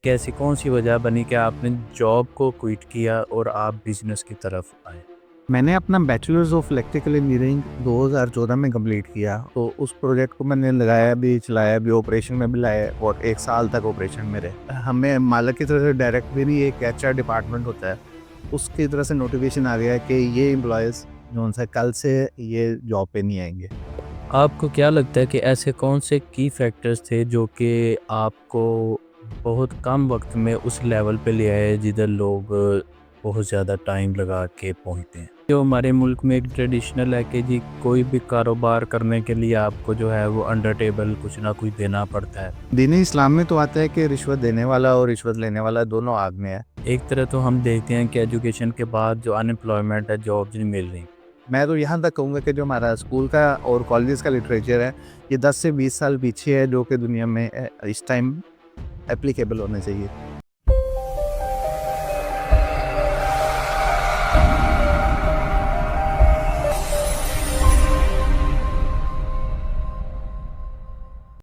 कैसी कौन-सी वजह बनी कि आपने जॉब को क्विट किया और आप बिज़नेस की तरफ आए? मैंने अपना बैचलर्स ऑफ इलेक्ट्रिकल इंजीनियरिंग 2014 में कंप्लीट किया। तो उस प्रोजेक्ट को मैंने लगाया भी, चलाया भी, ऑपरेशन में भी लाया और 1 साल तक ऑपरेशन में रहे। हमें मालिक की तरफ से डायरेक्ट भी नहीं, एक एचआर डिपार्टमेंट होता है, उसकी तरफ से नोटिफ़िकेशन आ गया है कि ये एम्प्लॉइज़ जो-सा कल से ये जॉब पे नहीं आएँगे। आपको क्या लगता है कि ऐसे कौन से की फैक्टर्स थे जो कि आपको बहुत कम वक़्त में उस लेवल पे ले आए जिधर लोग बहुत ज़्यादा टाइम लगा के पहुँचते हैं? जो हमारे मुल्क में एक ट्रेडिशनल है कि जी कोई भी कारोबार करने के लिए आपको जो है वो अंडर टेबल कुछ ना कुछ देना पड़ता है। दीन-ए इस्लाम में तो आता है कि रिश्वत देने वाला और रिश्वत लेने वाला दोनों आग में है। एक तरह तो हम देखते हैं कि एजुकेशन के बाद जो अनएम्प्लॉयमेंट है, जॉब्स नहीं मिल रही। मैं तो यहाँ तक कहूँगा कि जो हमारा स्कूल का और कॉलेजेस का लिटरेचर है, ये 10 से 20 साल पीछे है, जो कि दुनिया में इस टाइम एप्लीकेबल होने चाहिए।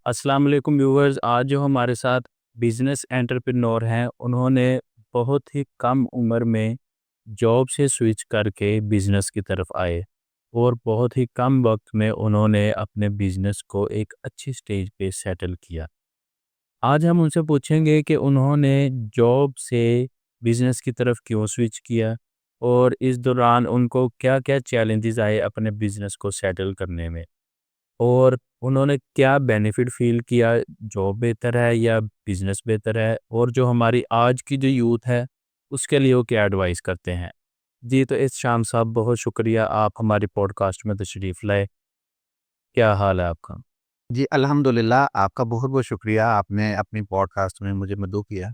अस्सलाम वालेकुम व्यूअर्स, आज जो हमारे साथ बिजनेस एंटरप्रेन्योर हैं, उन्होंने बहुत ही कम उम्र में जॉब से स्विच करके बिजनेस की तरफ आए और बहुत ही कम वक्त में उन्होंने अपने बिजनेस को एक अच्छी स्टेज पे सेटल किया। आज हम उनसे पूछेंगे कि उन्होंने जॉब से बिजनेस की तरफ क्यों स्विच किया और इस दौरान उनको क्या-क्या चैलेंजेस आए अपने बिजनेस को सेटल करने में। और उन्होंने क्या बेनिफिट फ़ील किया, जॉब बेहतर है या बिज़नेस बेहतर है? और जो हमारी आज की जो यूथ है, उसके लिए वो क्या एडवाइस करते हैं? जी, तो इरशाम साहब बहुत शुक्रिया आप हमारे पॉडकास्ट में तशरीफ़ लाए। क्या हाल है आपका? जी, अल्हम्दुलिल्लाह, आपका बहुत-बहुत शुक्रिया, आपने अपनी पॉडकास्ट में मुझे मदऊ किया।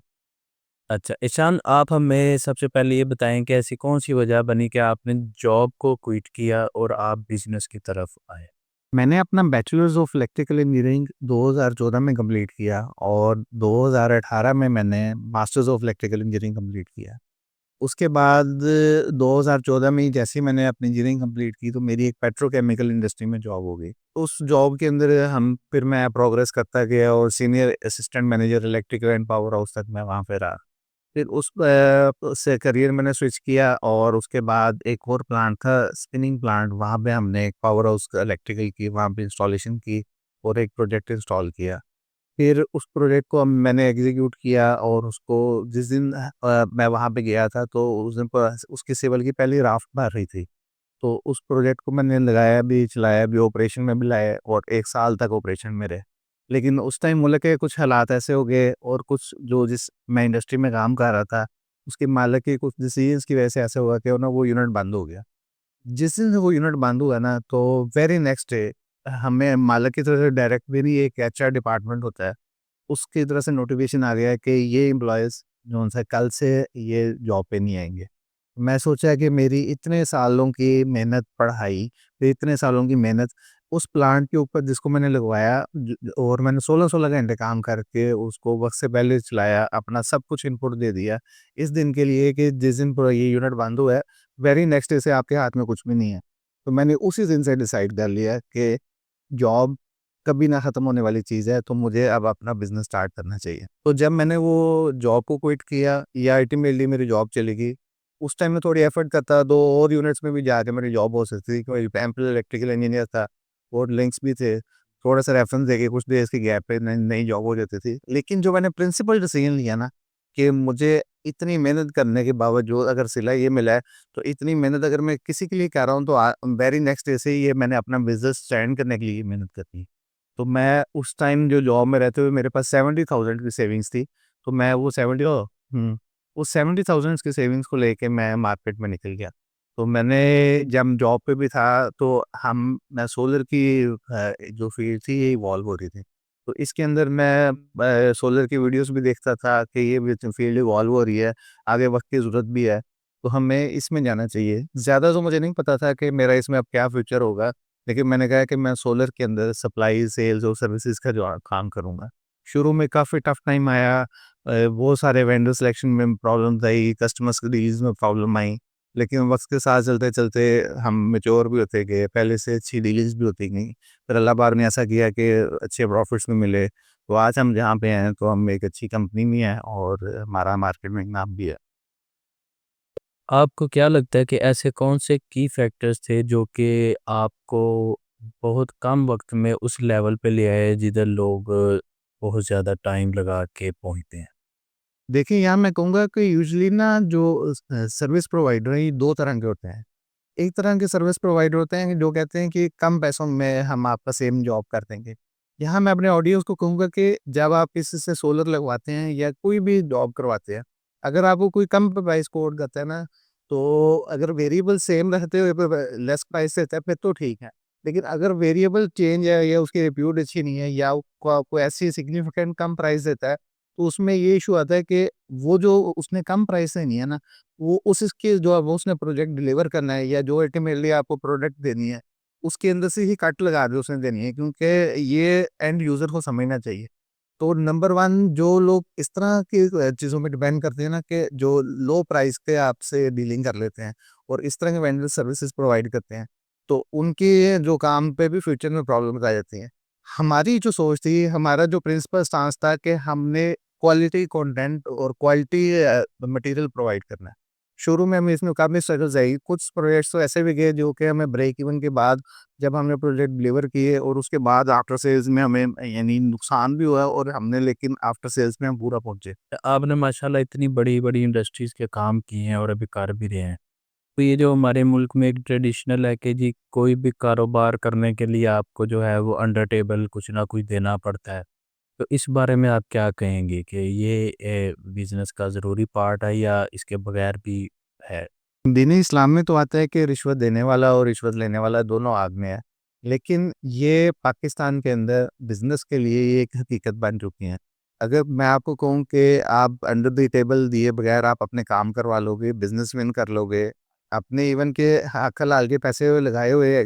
अच्छा, ईशान आप हमें सबसे पहले ये बताएँ कि ऐसी कौन-सी वजह बनी कि आपने जॉब को क्विट किया और आप बिज़नेस की तरफ आए? मैंने अपना बैचलर्स ऑफ इलेक्ट्रिकल इंजीनियरिंग 2014 में कंप्लीट किया और 2018 में मैंने masters of electrical engineering complete किया। उसके बाद 2014 में ही जैसे ही मैंने अपनी इंजीनियरिंग कंप्लीट की, तो मेरी एक पेट्रोकेमिकल इंडस्ट्री में जॉब हो गई। उस जॉब के अंदर फिर मैं प्रोग्रेस करता गया और senior assistant manager electrical and power house तक मैं वहाँ पे रहा। फिर से करियर मैंने स्विच किया और उसके बाद एक और प्लांट था स्पिनिंग प्लांट, वहाँ पे हमने एक पावर हाउस इलेक्ट्रिकल की वहाँ पे इंस्टॉलेशन की और एक प्रोजेक्ट इंस्टॉल किया। फिर उस प्रोजेक्ट को मैंने एग्जीक्यूट किया और उसको जिस दिन मैं वहाँ पे गया था, तो उस दिन उसकी सिविल की पहली राफ्ट भर रही थी। तो उस प्रोजेक्ट को मैंने लगाया भी, चलाया भी, ऑपरेशन में भी लाया और 1 साल तक ऑपरेशन में रहे। लेकिन उस टाइम मुल्क के कुछ हालात ऐसे हो गए और कुछ जो जिस मैं इंडस्ट्री में काम कर रहा था, उसके मालिक के कुछ डिसीजंस की वजह से ऐसा हुआ कि ना वो यूनिट बंद हो गया। जिस दिन से वो यूनिट बंद हुआ ना, तो वेरी नेक्स्ट डे हमें मालिक की तरफ से डायरेक्ट भी नहीं, एक एचआर डिपार्टमेंट होता है, उसकी तरफ से नोटिफ़िकेशन आ गया है कि ये एम्प्लॉइज़ जो-सा कल से ये जॉब पे नहीं आएँगे। मैं सोचा कि मेरी इतने सालों की मेहनत, पढ़ाई, फिर इतने सालों की मेहनत उस प्लांट के ऊपर जिसको मैंने लगवाया और मैंने 16-16 घंटे काम करके उसको वक़्त से पहले चलाया, अपना सब कुछ इनपुट दे दिया, इस दिन के लिए कि जिस दिन पूरा ये यूनिट बंद हुआ है, वेरी नेक्स्ट डे से आपके हाथ में कुछ भी नहीं है। तो मैंने उसी दिन से डिसाइड कर लिया कि जॉब कभी ना ख़त्म होने वाली चीज़ है, तो मुझे अब अपना बिज़नेस स्टार्ट करना चाहिए। तो जब मैंने वो जॉब को क्विट किया, या अल्टीमेटली मेरी जॉब चली गई, उस टाइम मैं थोड़ी एफ़र्ट करता, 2 और यूनिट्स में भी जाके मेरी जॉब हो सकती थी, कोई एम्पल इलेक्ट्रिकल इंजीनियर था और लिंक्स भी थे। थोड़ा-सा रेफ़रेंस देके कुछ डेज़ के गैप पे नई नई जॉब हो जाती थी। लेकिन जो मैंने प्रिंसिपल डिसीज़न लिया ना, कि मुझे इतनी मेहनत करने के बावजूद अगर सिला ये मिला है, तो इतनी मेहनत अगर मैं किसी के लिए कर रहा हूँ, तो वेरी नेक्स्ट डे से ही ये मैंने अपना बिज़नेस स्टैंड करने के लिए मेहनत करनी। तो मैं उस टाइम जो जॉब में रहते हुए मेरे पास 70,000 की सेविंग्स थी, तो मैं वो 70 वो 70,000 की सेविंग्स को लेके मैं मार्केट में निकल गया। तो मैंने जब जॉब पे भी था, तो मैं सोलर की जो फ़ील्ड थी ये इवॉल्व हो रही थी। तो इसके अंदर मैं सोलर की वीडियोज़ भी देखता था कि ये भी फ़ील्ड इवॉल्व हो रही है, आगे वक़्त की ज़रूरत भी है, तो हमें इसमें जाना चाहिए। ज़्यादा तो मुझे नहीं पता था कि मेरा इसमें अब क्या फ्यूचर होगा, लेकिन मैंने कहा कि मैं सोलर के अंदर सप्लाई, सेल्स और सर्विसेज़ का जो काम करूँगा। शुरू में काफ़ी टफ टाइम आया, बहुत सारे वेंडर सिलेक्शन में प्रॉब्लम्स आई, कस्टमर्स की डील्स में प्रॉब्लम आई, लेकिन वक़्त के साथ चलते-चलते हम मैच्योर भी होते गए, पहले से अच्छी डील्स भी होती गईं। फिर अल्लाह पाक ने ऐसा किया कि अच्छे प्रॉफिट्स में मिले, तो आज हम जहाँ पे हैं तो हम एक अच्छी कंपनी में हैं और हमारा मार्केट में नाम भी है। आपको क्या लगता है कि ऐसे कौन से की फैक्टर्स थे जो कि आपको बहुत कम वक्त में उस लेवल पे ले आए जिधर लोग बहुत ज़्यादा टाइम लगा के पहुँचते हैं? देखिए, यहाँ मैं कहूँगा कि यूजुअली ना जो सर्विस प्रोवाइडर हैं, ये 2 तरह के होते हैं। एक तरह के सर्विस प्रोवाइडर होते हैं जो कहते हैं कि कम पैसों में हम आपका सेम जॉब कर देंगे। यहाँ मैं अपने ऑडियंस को कहूँगा कि जब आप किसी से सोलर लगवाते हैं या कोई भी जॉब करवाते हैं, अगर आपको कोई कम प्राइस कोट करता है ना, तो अगर वेरिएबल सेम रहते हुए लेस प्राइस रहता है फिर तो ठीक है। लेकिन अगर वेरिएबल चेंज है या उसकी रिप्यूट अच्छी नहीं है या वो आपको ऐसी सिग्निफिकेंट कम प्राइस देता है, तो उसमें ये इश्यू आता है कि वो जो उसने कम प्राइस से नहीं है ना, वो उस इसके जो अब उसने प्रोजेक्ट डिलीवर करना है या जो अल्टीमेटली आपको प्रोडक्ट देनी है, उसके अंदर से ही कट लगा के उसने देनी है क्योंकि ये एंड यूज़र को समझना चाहिए। तो नंबर 1 जो लोग इस तरह की चीज़ों में डिपेंड करते हैं ना कि जो लो प्राइस पे आपसे डीलिंग कर लेते हैं और इस तरह के वेंडर सर्विसेज़ प्रोवाइड करते हैं, तो उनके जो काम पे भी फ्यूचर में प्रॉब्लम्स आ जाती हैं। हमारी जो सोच थी, हमारा जो प्रिंसिपल स्टांस था कि हमने क्वालिटी कंटेंट और क्वालिटी मटेरियल प्रोवाइड करना है। शुरू में हमें इसमें काफ़ी स्ट्रगल्स आई, कुछ प्रोजेक्ट्स तो ऐसे भी गए जो कि हमें ब्रेक इवन के बाद जब हमने प्रोजेक्ट डिलीवर किए और उसके बाद आफ्टर सेल्स में हमें यानी नुकसान भी हुआ और हमने लेकिन आफ्टर सेल्स में हम पूरा पहुँचे। आपने माशाल्लाह इतनी बड़ी-बड़ी इंडस्ट्रीज़ के काम किए हैं और अभी कर भी रहे हैं। तो ये जो हमारे मुल्क में एक ट्रेडिशनल है कि जी कोई भी कारोबार करने के लिए आपको जो है वो अंडर टेबल कुछ ना कुछ देना पड़ता है। तो इस बारे में आप क्या कहेंगे कि ये बिज़नेस का ज़रूरी पार्ट है या इसके बगैर भी है? दीन इस्लाम में तो आता है कि रिश्वत देने वाला और रिश्वत लेने वाला दोनों आग में है। लेकिन ये पाकिस्तान के अंदर बिज़नेस के लिए ये एक हकीकत बन चुकी है। अगर मैं आपको कहूँ कि आप अंडर द टेबल दिए बगैर आप अपने काम करवा लोगे, बिज़नेस विन कर लोगे, अपने इवन के हक हलाल के पैसे लगाए हुए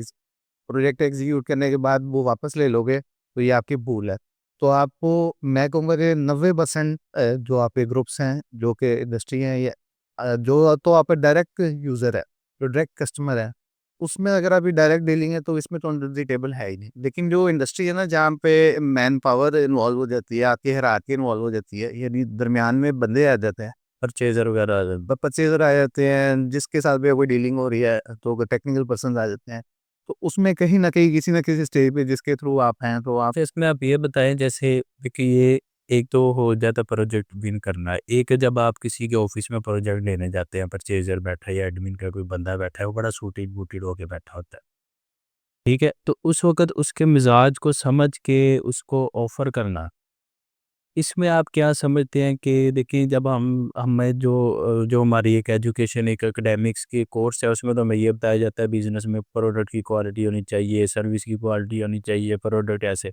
प्रोजेक्ट एग्जीक्यूट करने के बाद वो वापस ले लोगे, तो ये आपकी भूल है। तो आपको मैं कहूँगा कि 90% जो आपके ग्रुप्स हैं, जो कि इंडस्ट्री हैं या जो तो आपका डायरेक्ट यूज़र है, जो डायरेक्ट कस्टमर है, उसमें अगर अभी डायरेक्ट डीलिंग है तो इसमें तो अंडर द टेबल है ही नहीं। लेकिन जो इंडस्ट्री है ना जहाँ पे मैन पावर इन्वॉल्व हो जाती है, आपकी हायरार्की इन्वॉल्व हो जाती है, यानी दरमियान में बंदे आ जाते हैं, परचेज़र वगैरह आ जाते हैं। परचेज़र आ जाते हैं, जिसके साथ भी कोई डीलिंग हो रही है, तो टेक्निकल पर्सन्स आ जाते हैं। तो उसमें कहीं न कहीं किसी न किसी स्टेज पे जिसके थ्रू आप हैं, तो आप तो इसमें आप ये बताएँ जैसे देखिए ये एक तो हो जाता है प्रोजेक्ट विन करना, एक है जब आप किसी के ऑफ़िस में प्रोजेक्ट लेने जाते हैं, परचेज़र बैठा है या एडमिन का कोई बंदा बैठा है, वो बड़ा सूटेड-बूटेड होके बैठा होता है। ठीक है? तो उस वक़्त उसके मिज़ाज को समझ के उसको ऑफ़र करना, इसमें आप क्या समझते हैं कि देखिए जब हम हमें जो हमारी एक एजुकेशन एक एकेडमिक्स की कोर्स है उसमें तो हमें ये बताया जाता है बिज़नेस में प्रोडक्ट की क्वालिटी होनी चाहिए, सर्विस की क्वालिटी होनी चाहिए, प्रोडक्ट ऐसे।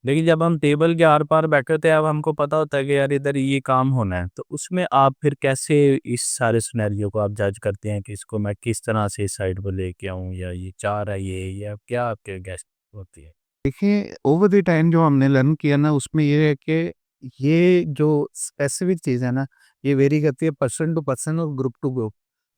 लेकिन जब हम टेबल के आर-पार बैठे होते हैं अब हमको पता होता है कि यार इधर ये काम होना है, तो उसमें आप फिर कैसे इस सारे सिनेरियो को आप जज करते हैं कि इसको मैं किस तरह से इस साइड पे लेके आऊँ या ये चाह रहा है ये या क्या आपके गेस होती है? देखिए ओवर द टाइम जो हमने लर्न किया ना उसमें ये है कि ये जो स्पेसिफिक चीज़ है ना, ये वेरी करती है पर्सन टू पर्सन और group to group.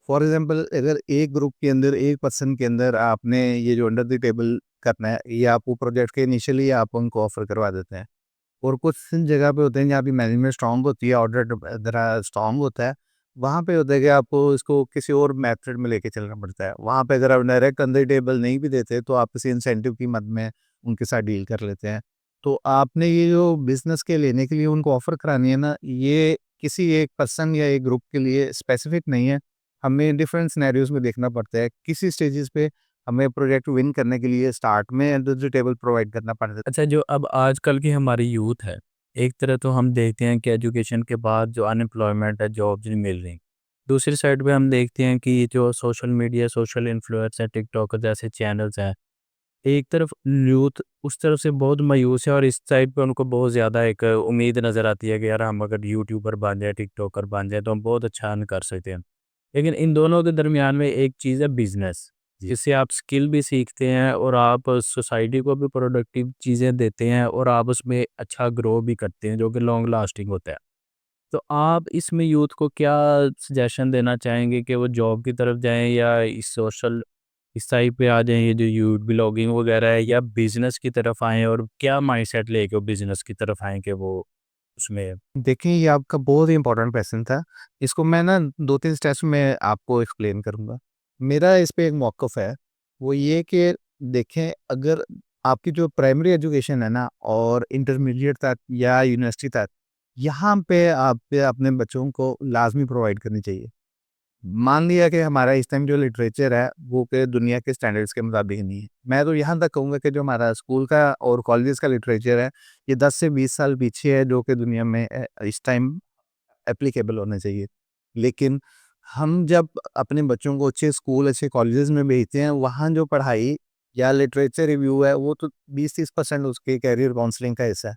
For example अगर एक ग्रुप के अंदर, एक पर्सन के अंदर आपने ये जो अंडर द टेबल करना है, ये आप वो प्रोजेक्ट के इनिशियली आप उनको ऑफ़र करवा देते हैं। और कुछ जगह पे होते हैं जहाँ पे मैनेजमेंट स्ट्रॉन्ग होती है, ऑर्डर ज़रा स्ट्रॉन्ग होता है, वहाँ पे होता है कि आपको इसको किसी और मेथड में लेके चलना पड़ता है। वहाँ पे अगर आप डायरेक्ट अंडर टेबल नहीं भी देते, तो आप किसी इंसेंटिव की मद में उनके साथ डील कर लेते हैं। तो आपने ये जो बिज़नेस के लेने के लिए उनको ऑफ़र करानी है ना, ये किसी एक पर्सन या एक ग्रुप के लिए स्पेसिफिक नहीं है। हमें डिफरेंट सिनेरियोज़ में देखना पड़ता है। किसी स्टेजेस पे हमें प्रोजेक्ट विन करने के लिए स्टार्ट में अंडर द टेबल प्रोवाइड करना पड़ता है। अच्छा जो अब आजकल की हमारी यूथ है, एक तरह तो हम देखते हैं कि एजुकेशन के बाद जो अनएम्प्लॉयमेंट है, जॉब्स नहीं मिल रही। दूसरी साइड पे हम देखते हैं कि ये जो सोशल मीडिया, सोशल इन्फ्लुएंस है, टिकटॉक जैसे चैनल्स हैं, एक तरफ यूथ उस तरफ से बहुत मायूस है और इस साइड पे उनको बहुत ज़्यादा एक उम्मीद नज़र आती है कि यार हम अगर यूट्यूबर बन जाए, टिकटॉकर बन जाए तो हम बहुत अच्छा अर्न कर सकते हैं। लेकिन इन दोनों के दरमियान में एक चीज़ है बिज़नेस, जी। जिससे आप स्किल भी सीखते हैं और आप सोसाइटी को भी प्रोडक्टिव चीज़ें देते हैं और आप उसमें अच्छा ग्रो भी करते हैं जो कि लॉन्ग लास्टिंग होता है। तो आप इसमें यूथ को क्या सजेशन देना चाहेंगे कि वो जॉब की तरफ जाएँ या इस सोशल इस साइड पे आ जाएँ, ये जो यूथ ब्लॉगिंग वगैरह है, या बिज़नेस की तरफ आएँ, और क्या माइंडसेट लेके वो बिज़नेस की तरफ आएँ कि वो उसमें देखिए, ये आपका बहुत ही इम्पोर्टेंट क्वेश्चन था। इसको मैं ना 2-3 स्टेप्स में आपको एक्सप्लेन करूँगा। मेरा इस पे एक मौक़िफ़ है, वो ये कि देखें, अगर आपकी जो प्राइमरी एजुकेशन है ना और इंटरमीडिएट तक या यूनिवर्सिटी तक, यहाँ पे आप पे अपने बच्चों को लाज़मी प्रोवाइड करनी चाहिए। मान लिया कि हमारा इस टाइम जो लिटरेचर है, वो के दुनिया के स्टैंडर्ड्स के मुताबिक नहीं है। मैं तो यहाँ तक कहूँगा कि जो हमारा स्कूल का और कॉलेजेस का लिटरेचर है, ये 10 से 20 साल पीछे है, जो कि दुनिया में इस टाइम एप्लीकेबल होने चाहिए। लेकिन हम जब अपने बच्चों को अच्छे स्कूल, अच्छे कॉलेजेस में भेजते हैं, वहाँ जो पढ़ाई या लिटरेचर रिव्यू है, वो तो 20-30% उसके करियर काउंसलिंग का हिस्सा है।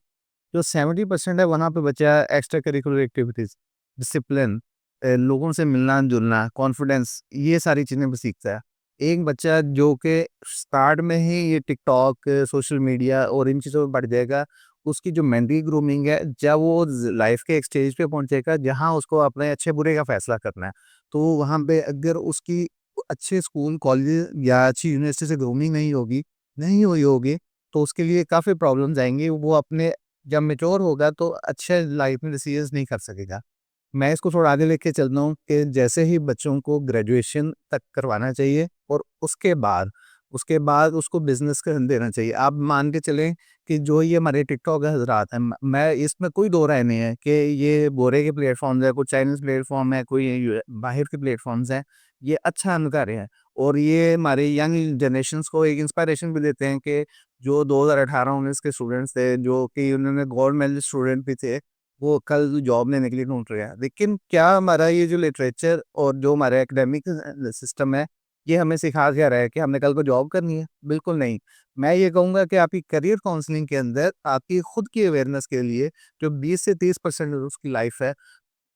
जो 70% है, वहाँ पे बचा एक्स्ट्रा करिकुलर एक्टिविटीज़, डिसिप्लिन, लोगों से मिलना-जुलना, कॉन्फिडेंस, ये सारी चीज़ें वो सीखता है। एक बच्चा जो कि स्टार्ट में ही ये टिकटॉक, सोशल मीडिया और इन चीज़ों में पड़ जाएगा, उसकी जो मेंटली ग्रूमिंग है, जब वो लाइफ के एक स्टेज पे पहुंचेगा जहां उसको अपने अच्छे बुरे का फैसला करना है, तो वहां पे अगर उसकी अच्छे स्कूल, कॉलेज या अच्छी यूनिवर्सिटी से ग्रूमिंग नहीं हुई होगी, तो उसके लिए काफ़ी प्रॉब्लम्स आएंगी। वो अपने जब मेच्योर होगा तो अच्छे लाइफ में डिसीजंस नहीं कर सकेगा। मैं इसको थोड़ा आगे लेके चलता हूँ कि जैसे ही बच्चों को ग्रेजुएशन तक करवाना चाहिए और उसके बाद उसको बिज़नेस कर देना चाहिए। आप मान के चलें कि जो ये हमारे टिकटॉक हज़रात हैं, मैं इसमें कोई दो राय नहीं है कि ये बोरे के प्लेटफ़ॉर्म्स हैं, कुछ चाइनीज़ प्लेटफ़ॉर्म है, कोई यू बाहर के प्लेटफ़ॉर्म्स हैं। ये अच्छा अर्न कर रहे हैं और ये हमारे यंग जनरेशन्स को एक इंस्पिरेशन भी देते हैं कि जो 2018-19 के स्टूडेंट्स थे, जो कि उन्होंने गोल्ड मेडल स्टूडेंट भी थे, वो कल जॉब लेने के लिए ढूँढ रहे हैं। लेकिन क्या हमारा ये जो लिटरेचर और जो हमारा एकेडमिक सिस्टम है, ये हमें सिखा क्या रहा है कि हमने कल को जॉब करनी है? बिल्कुल नहीं। मैं ये कहूँगा कि आपकी करियर काउंसलिंग के अंदर आपकी खुद की अवेयरनेस के लिए जो 20 से 30% उसकी लाइफ है,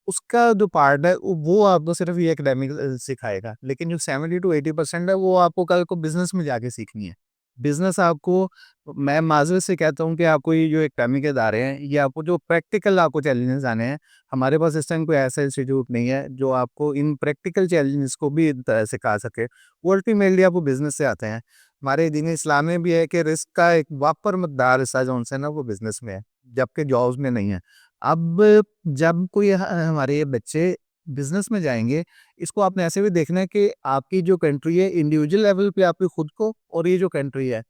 उसका जो पार्ट है वो आपको सिर्फ़ ये एकेडमिक सिखाएगा। लेकिन जो 70 टू 80% है वो आपको कल को बिज़नेस में जाके सीखनी है। बिज़नेस आपको, मैं माज़रत से कहता हूँ कि आपको ये जो एकेडमिक इदारे हैं, ये आपको जो प्रैक्टिकल आपको चैलेंजेस आने हैं, हमारे पास इस टाइम कोई ऐसा इंस्टीट्यूट नहीं है जो आपको इन प्रैक्टिकल चैलेंजेस को भी सिखा सके। वो अल्टीमेटली आपको बिज़नेस से आते हैं। हमारे दीन इस्लाम में भी है कि रिस्क का एक वापर मकदार हिस्सा जो उनसे ना वो बिज़नेस में है, जबकि जॉब्स में नहीं है। अब जब कोई हमारे ये बच्चे बिज़नेस में जाएँगे, इसको आपने ऐसे भी देखना है कि आपकी जो कंट्री है, इंडिविजुअल लेवल पे आपकी खुद को और ये जो कंट्री है,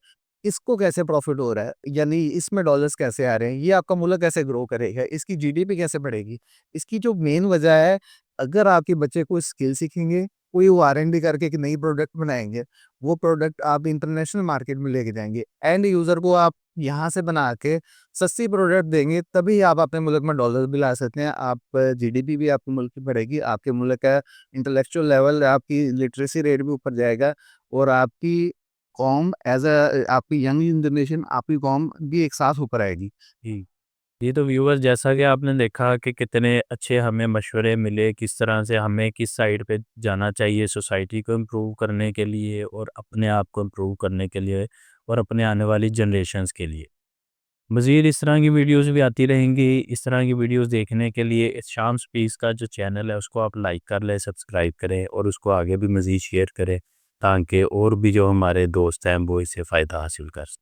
इसको कैसे प्रॉफ़िट हो रहा है, यानी इसमें डॉलर्स कैसे आ रहे हैं, ये आपका मुल्क कैसे ग्रो करेगा, इसकी जीडीपी कैसे बढ़ेगी। इसकी जो मेन वजह है, अगर आपके बच्चे कोई स्किल सीखेंगे, कोई वो आर-एन-डी करके एक नई प्रोडक्ट बनाएँगे, वो प्रोडक्ट आप इंटरनेशनल मार्केट में लेके जाएँगे, एंड यूज़र को आप यहाँ से बना के सस्ती प्रोडक्ट देंगे, तभी आप अपने मुल्क में डॉलर भी ला सकते हैं। आप जीडीपी भी आपके मुल्क की बढ़ेगी, आपके मुल्क का इंटेलेक्चुअल लेवल, आपकी लिटरेसी रेट भी ऊपर जाएगा और आपकी कौम आपकी यंग जनरेशन, आपकी कौम भी एक साथ ऊपर आएगी। जी। ये तो व्यूअर्स, जैसा कि आपने देखा कि कितने अच्छे हमें मशवरे मिले, किस तरह से हमें किस साइड पे जाना चाहिए सोसाइटी को इम्प्रूव करने के लिए और अपने आप को इम्प्रूव करने के लिए और अपने आने वाली जनरेशन्स के लिए। मज़ीद इस तरह की वीडियोज़ भी आती रहेंगी। इस तरह की वीडियोज़ देखने के लिए इस शाम स्पीस का जो चैनल है उसको आप लाइक कर लें, सब्सक्राइब करें और उसको आगे भी मज़ीद शेयर करें, ताकि और भी जो हमारे दोस्त हैं वो इससे फ़ायदा हासिल कर सकें।